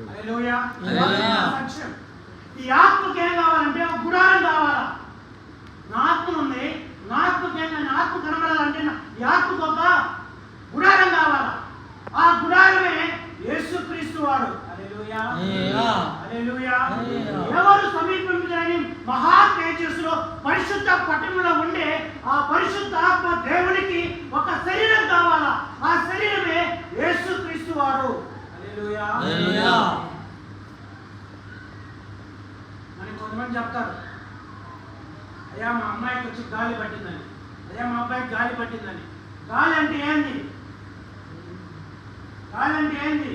హల్లెలూయా. సాక్ష్యం. ఈ ఆత్మకి ఏం కావాలంటే ఒక గుడారం కావాలా. నా ఆత్మ ఉంది, నా ఆత్మకి నా ఆత్మ కనబడాలంటే ఈ ఆత్మకు ఒక గుడారం కావాలా. ఆ గుడారమే యేసుక్రీస్తు వాడు. హల్లెలూయా. హల్లెలూయా. ఎవరు సమీపించని మహా తేజస్సులో పరిశుద్ధ పట్టణంలో ఉండే ఆ పరిశుద్ధ ఆత్మ దేవునికి ఒక శరీరం కావాలా. ఆ శరీరమే యేసుక్రీస్తు వాడు. హల్లెలూయా. హల్లెలూయా. మరి కొంతమంది చెప్తారు, అయ్యా మా అమ్మాయికి వచ్చి గాలి పట్టిందని, అయ్యా మా అబ్బాయికి గాలి పట్టిందని. గాలి అంటే ఏంది? గాలి అంటే ఏంది?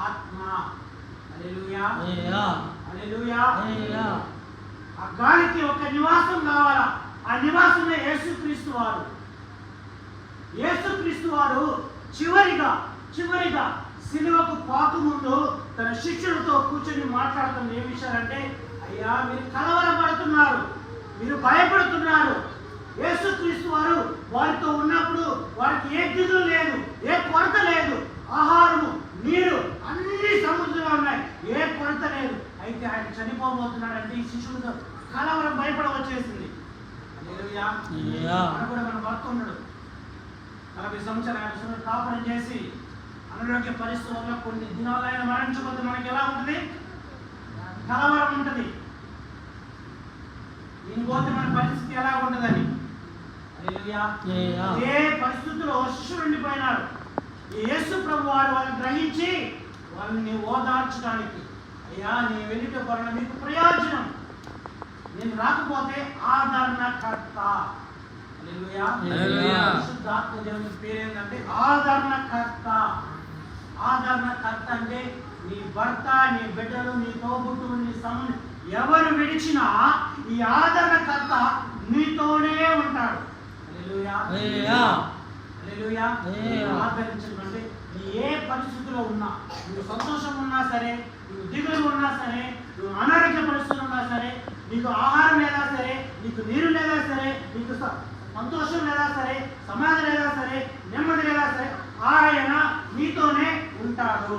ఆత్మ. హల్లెలూయా. హల్లెలూయా. ఆ గాలికి ఒక నివాసం కావాలా. ఆ నివాసమే యేసుక్రీస్తు వారు. యేసుక్రీస్తు వారు చివరిగా సిలువకు పాకు ముందు తన శిష్యులతో కూర్చొని మాట్లాడుతున్న ఏ విషయాలంటే, అయ్యా మీరు కలవరపడుతున్నారు, మీరు భయపడుతున్నారు. యేసుక్రీస్తు వారు వారితో ఉన్నప్పుడు వారికి ఏ దిగులు లేదు, ఏ కొరత లేదు. ఆహారము, నీరు అన్ని సమృద్ధిగా ఉన్నాయి, ఏ కొరత లేదు. అయితే ఆయన చనిపోబోతున్నాడంటే ఈ శిష్యులతో కలవరం భయపడ వచ్చేసింది. కూడా మన భర్త ఉన్నాడు, 40 సంవత్సరాలు కాపురం చేసి అనారోగ్య పరిస్థితుల్లో కొన్ని దినాలు ఆయన మరణించబోతే మనకి ఎలా ఉంటుంది? కలవరం ఉంటుంది. దీని పోతే మన పరిస్థితి ఎలా ఉంటుందని. ఏ పరిస్థితుల్లో శిష్యులు ఉండిపోయినారు. యేసు ప్రభు వారు వాళ్ళని గ్రహించి వాళ్ళని ఓదార్చడానికి, అయ్యా నేను వెళ్ళిట వలన మీకు ప్రయోజనం, నేను రాకపోతే ఆదరణకర్త. పరిశుద్ధాత్మ దేవుని పేరేంటంటే ఆదరణకర్త. ఆదరణకర్త అంటే నీ భర్త, నీ బిడ్డలు, నీ తోబుట్టులు, నీ సముని ఎవరు విడిచినా ఈ ఆదరణకర్త నీతోనే ఉంటాడు. ఆదరించమంటే నీ ఏ పరిస్థితిలో ఉన్నా, నువ్వు సంతోషం ఉన్నా సరే, నువ్వు దిగులు ఉన్నా సరే, నువ్వు అనారోగ్య పరిస్థితులు ఉన్నా సరే, నీకు ఆహారం లేదా సరే, నీకు నీరు లేదా సరే, నీకు సంతోషం లేదా సరే, సమాధి లేదా సరే, నెమ్మది లేదా సరే, ఆయన నీతోనే ఉంటాడు.